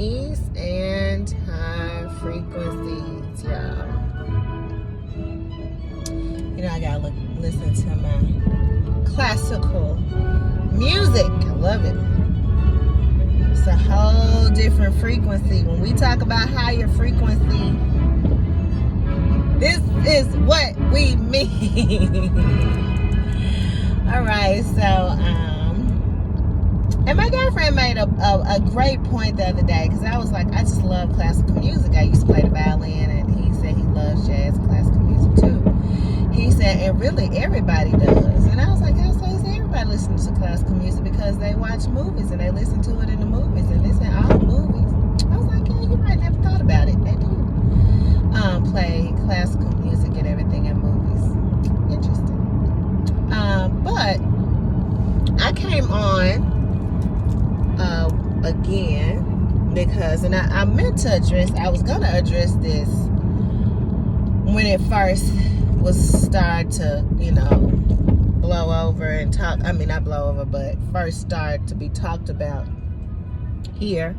Peace and high frequencies, y'all. You know, I gotta listen to my classical music. I love it. It's a whole different frequency. When we talk about higher frequency, this is what we mean. All right, so and my girlfriend made a great point the other day, because I was like, I just love classical music. I used to play the violin, and he said he loves jazz and classical music too. He said, and really everybody does. And I was like, how so? He said, everybody listens to classical music because they watch movies and they listen to it in the movies, and it's in all the movies. I was like, yeah, you might never thought about it. They do play classical music and everything in movies. Interesting. But I came on again because, and I meant to address, I was going to address this when it first was started to, blow over and talk, not blow over, but first start to be talked about here,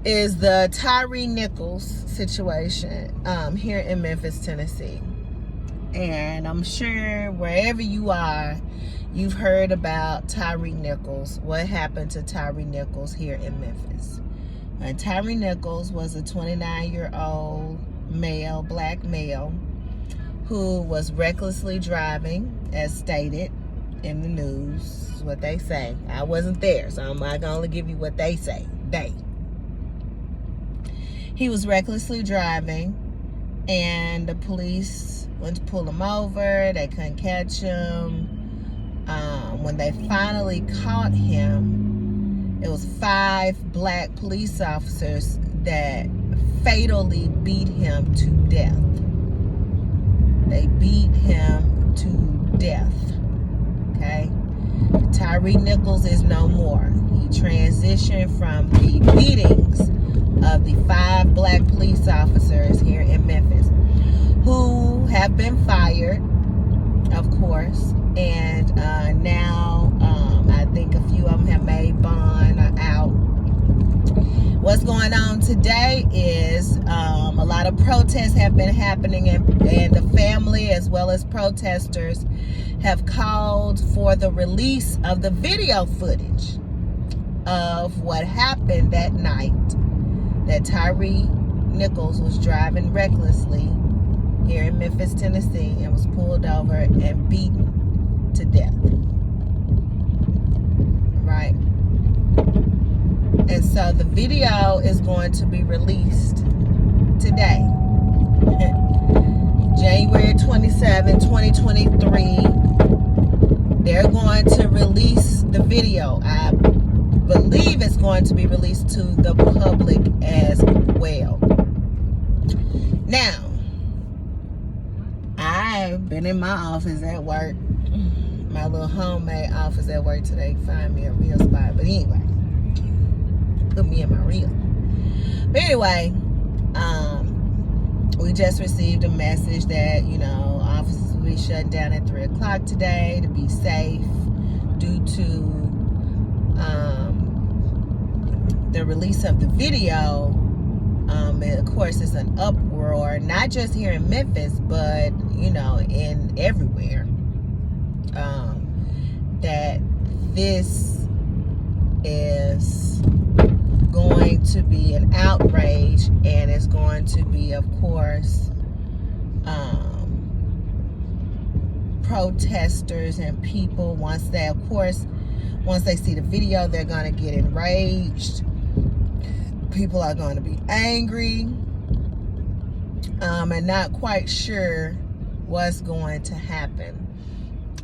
is the Tyre Nichols situation here in Memphis, Tennessee. And I'm sure wherever you are, you've heard about Tyre Nichols, what happened to Tyre Nichols here in Memphis. Tyre Nichols was a 29-year-old male, black male, who was recklessly driving, as stated in the news, what they say. I wasn't there, so I'm not going to only give you what they say. He was recklessly driving, and the police went to pull him over. They couldn't catch him. When they finally caught him, it was 5 black police officers that fatally beat him to death. They beat him to death. Okay? Tyre Nichols is no more. He transitioned from the beatings of the 5 black police officers here in Memphis, who have been fired, of course, and now I think a few of them have made bond or out. What's going on today is a lot of protests have been happening, and the family as well as protesters have called for the release of the video footage of what happened that night that Tyre Nichols was driving recklessly here in Memphis, Tennessee, and was pulled over and beaten to death. Right? And so the video is going to be released today, January 27, 2023. They're going to release the video. I believe it's going to be released to the public as well. Now, I've been in my office at work, my little homemade office at work today, find me a real spot. But anyway, put me in my real. But anyway, we just received a message that, offices will be shutting down at 3 o'clock today to be safe due to the release of the video. Of course, it's an uproar, not just here in Memphis, but, in everywhere, that this is going to be an outrage, and it's going to be, of course, protesters and people, once they see the video, they're going to get enraged. People are going to be angry, and not quite sure what's going to happen.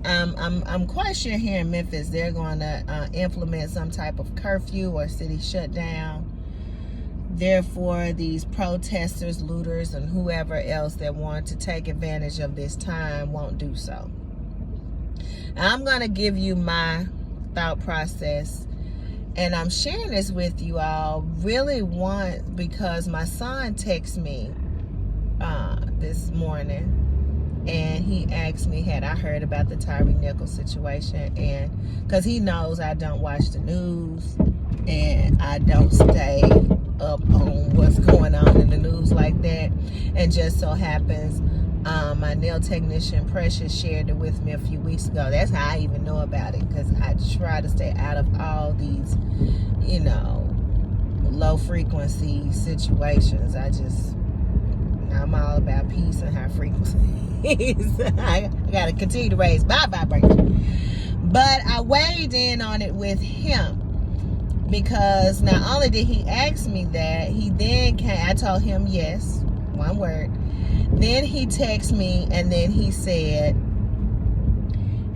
I'm quite sure here in Memphis they're going to implement some type of curfew or city shutdown. Therefore, these protesters, looters, and whoever else that want to take advantage of this time won't do so. I'm going to give you my thought process, and I'm sharing this with you all because my son texted me this morning, and he asked me, had I heard about the Tyre Nichols situation? And because he knows I don't watch the news and I don't stay And just so happens, my nail technician Precious shared it with me a few weeks ago. That's how I even know about it, because I try to stay out of all these, you know, low frequency situations. I'm all about peace and high frequencies. I gotta continue to raise my vibration. But I weighed in on it with him, because not only did he ask me that, he then I told him yes, one word. Then he texted me and then he said,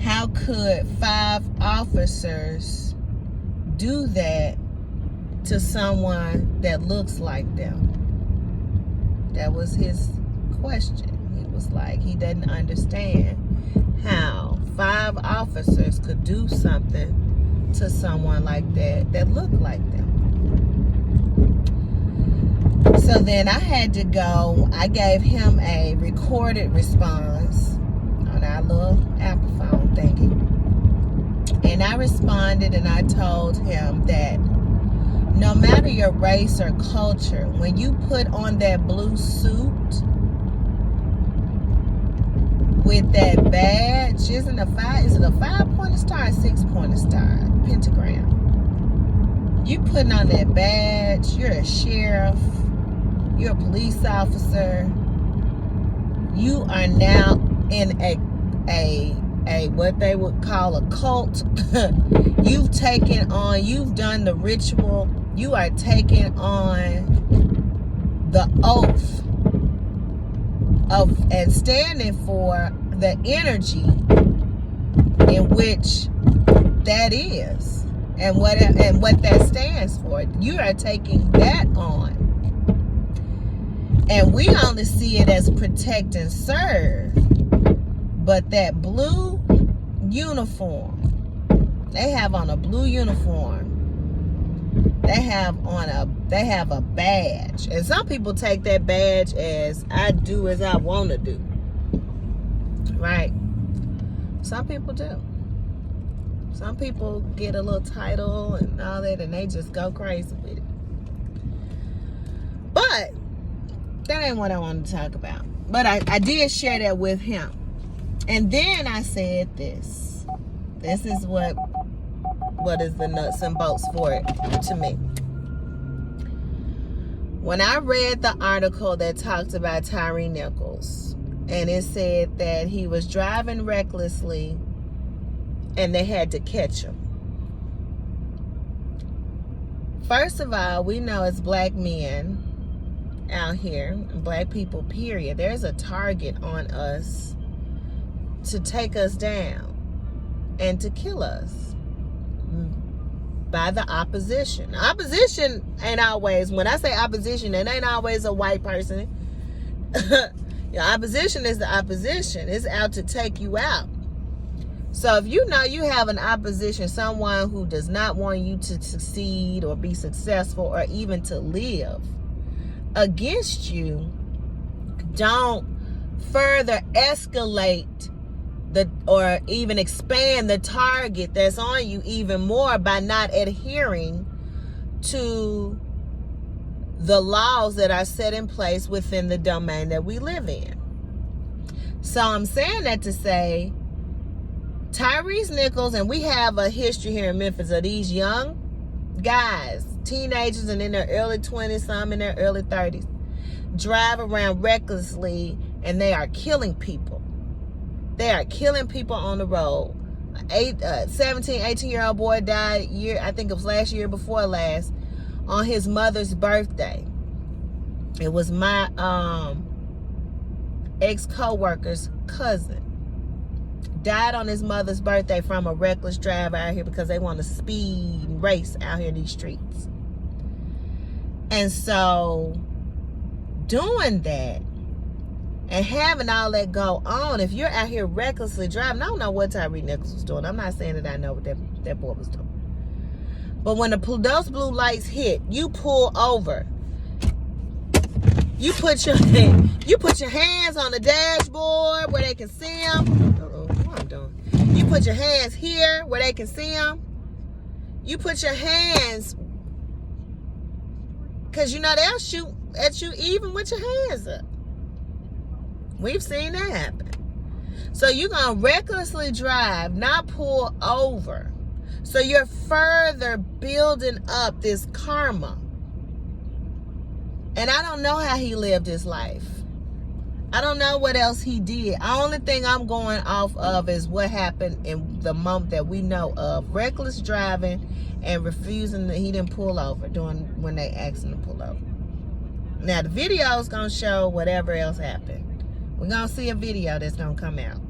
how could 5 officers do that to someone that looks like them? That was his question. He was like, he doesn't understand how 5 officers could do something to someone like that looked like them. So then I had to go. I gave him a recorded response on our little Apple phone thingy. And I responded and I told him that no matter your race or culture, when you put on that blue suit with that badge, is it a 5-pointed star or 6-pointed star? Pentagram. You putting on that badge, you're a sheriff, you're a police officer, you are now in a what they would call a cult. You've done the ritual, you are taking on the oath of and standing for the energy in which that is and what that stands for. You are taking that on. And we only see it as protect and serve. But that blue uniform, they have on a blue uniform. They have a badge. And some people take that badge as I do as I want to do. Right? Some people do. Some people get a little title and all that and they just go crazy with it. But that ain't what I wanted to talk about. But I did share that with him. And then I said this. This is what is the nuts and bolts for it to me. When I read the article that talked about Tyre Nichols, and it said that he was driving recklessly and they had to catch him. First of all, we know as black men out here, black people, period, there's a target on us to take us down and to kill us by the opposition. Opposition ain't always, when I say opposition, it ain't always a white person. Your opposition is the opposition. It's out to take you out. So if you know you have an opposition, someone who does not want you to succeed or be successful or even to live against you, don't further escalate or even expand the target that's on you even more by not adhering to the laws that are set in place within the domain that we live in. So I'm saying that to say, Tyre Nichols, and we have a history here in Memphis of these young guys, teenagers and in their early 20s, some in their early 30s, drive around recklessly and they are killing people. They are killing people on the road. 17, 18-year-old boy died I think it was last year before last, on his mother's birthday. It was my ex-co-worker's cousin. Died on his mother's birthday from a reckless drive out here because they want to speed and race out here in these streets. And so doing that and having all that go on, if you're out here recklessly driving, I don't know what Tyre Nichols was doing. I'm not saying that I know what that boy was doing. But when those blue lights hit, you pull over. You put your hands on the dashboard where they can see them. What I'm doing? You put your hands here where they can see them. You put your hands, because you know they'll shoot at you even with your hands up. We've seen that happen. So you're going to recklessly drive, not pull over. So you're further building up this karma. And I don't know how he lived his life. I don't know what else he did. The only thing I'm going off of is what happened in the moment that we know of. Reckless driving and refusing he didn't pull over when they asked him to pull over. Now the video is going to show whatever else happened. We're going to see a video that's going to come out.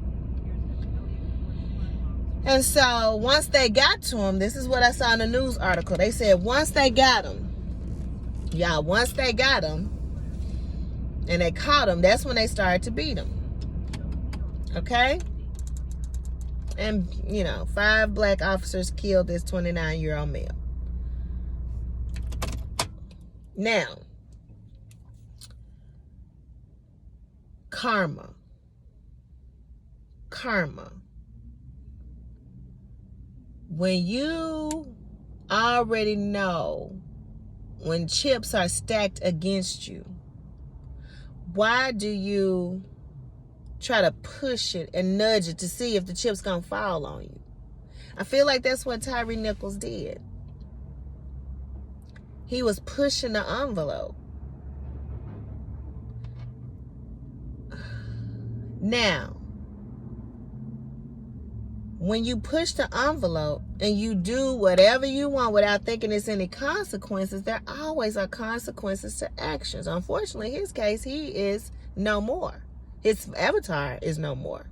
And so once they got to him, this is what I saw in the news article. They said once they got him, and they caught him, that's when they started to beat him. Okay? And, 5 black officers killed this 29-year-old male. Now, karma. When you already know when chips are stacked against you, why do you try to push it and nudge it to see if the chip's gonna fall on you? I feel like that's what Tyre Nichols did. He was pushing the envelope. Now, when you push the envelope and you do whatever you want without thinking there's any consequences, there always are consequences to actions. Unfortunately, in his case, he is no more. His avatar is no more.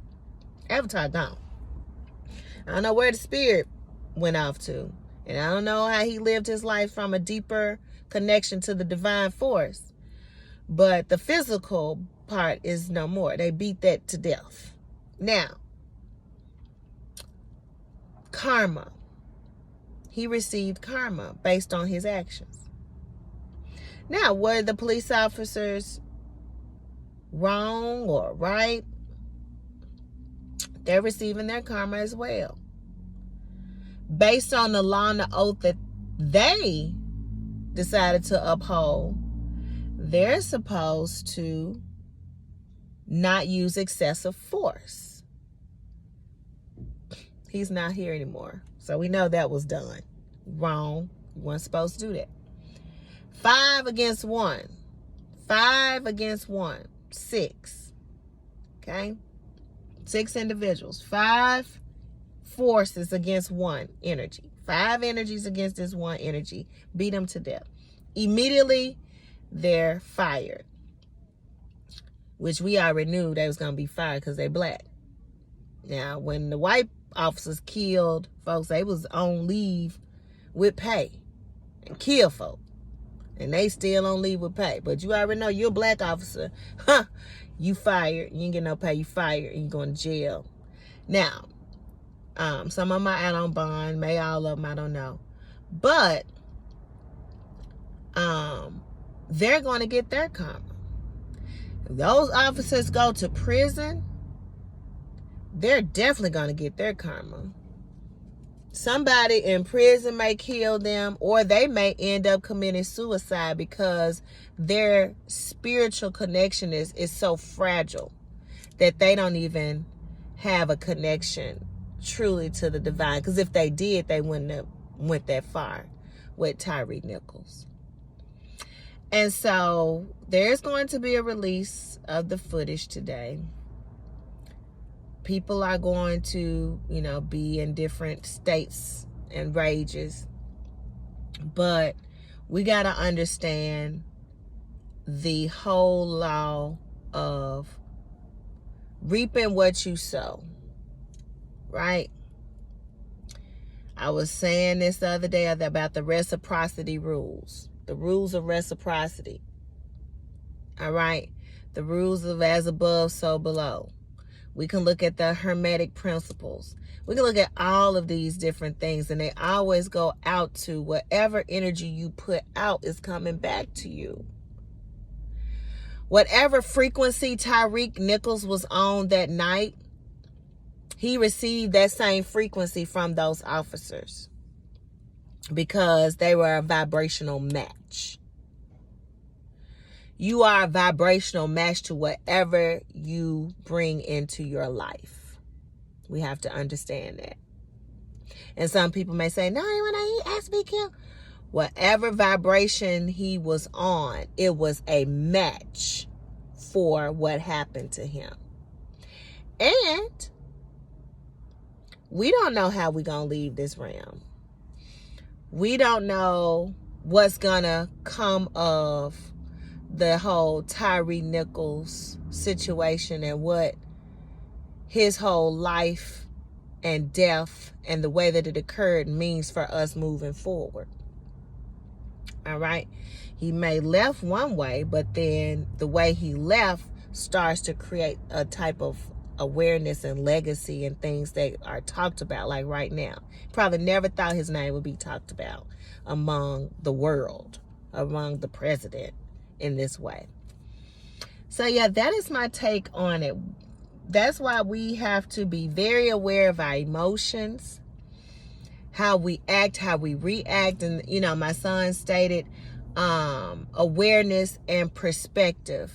Avatar gone. I don't know where the spirit went off to. And I don't know how he lived his life from a deeper connection to the divine force. But the physical part is no more. They beat that to death. Now, karma. He received karma based on his actions. Now, were the police officers wrong or right? They're receiving their karma as well. Based on the law and the oath that they decided to uphold, they're supposed to not use excessive force. He's not here anymore. So we know that was done. Wrong. You weren't supposed to do that. 5 against 1. 5 against 1. 6. Okay? 6 individuals. 5 forces against 1 energy. 5 energies against this 1 energy. Beat them to death. Immediately, they're fired. Which we already knew they was going to be fired because they're black. Now, when the white officers killed folks, they was on leave with pay and kill folk. And they still on leave with pay. But you already know you're a black officer. You fired. You ain't get no pay. You fired and you going to jail. Now, some of them are out on bond. May all of them, I don't know. But they're going to get their karma. If those officers go to prison, they're definitely going to get their karma. Somebody in prison may kill them, or they may end up committing suicide because their spiritual connection is so fragile that they don't even have a connection truly to the divine. Because if they did, they wouldn't have went that far with Tyre Nichols. And so there's going to be a release of the footage today. People are going to, be in different states and rages. But we got to understand the whole law of reaping what you sow. Right? I was saying this the other day about the reciprocity rules. The rules of reciprocity. All right? The rules of as above, so below. We can look at the Hermetic principles. We can look at all of these different things, and they always go out to whatever energy you put out is coming back to you. Whatever frequency Tyre Nichols was on that night, he received that same frequency from those officers because they were a vibrational match. You are a vibrational match to whatever you bring into your life. We have to understand that. And some people may say, no, when he asked to be killed. Whatever vibration he was on, it was a match for what happened to him. And we don't know how we're going to leave this realm. We don't know what's going to come of the whole Tyre Nichols situation and what his whole life and death and the way that it occurred means for us moving forward. All right. He may left one way, but then the way he left starts to create a type of awareness and legacy and things that are talked about like right now. Probably never thought his name would be talked about among the world, among the president in this way. So yeah, that is my take on it. That's why we have to be very aware of our emotions, how we act, how we react. And, you know, my son stated awareness and perspective.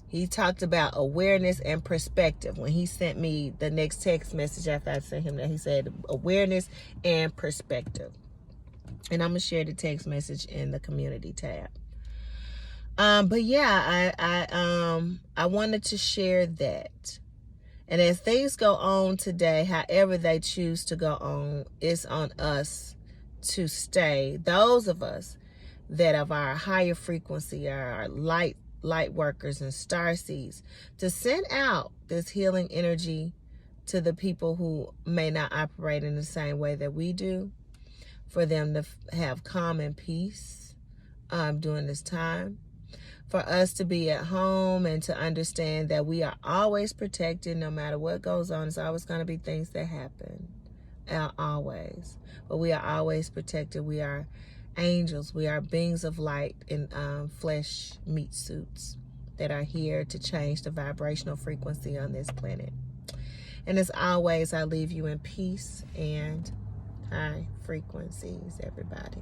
He talked about awareness and perspective when he sent me the next text message after I sent him that. He said awareness and perspective. And I'm going to share the text message in the community tab. But yeah, I wanted to share that. And as things go on today, however they choose to go on, it's on us to stay. Those of us that of our higher frequency, our light workers and star seeds, to send out this healing energy to the people who may not operate in the same way that we do, for them to have calm and peace during this time. For us to be at home and to understand that we are always protected no matter what goes on. There's always going to be things that happen. Always. But we are always protected. We are angels. We are beings of light in flesh meat suits that are here to change the vibrational frequency on this planet. And as always, I leave you in peace and high frequencies, everybody.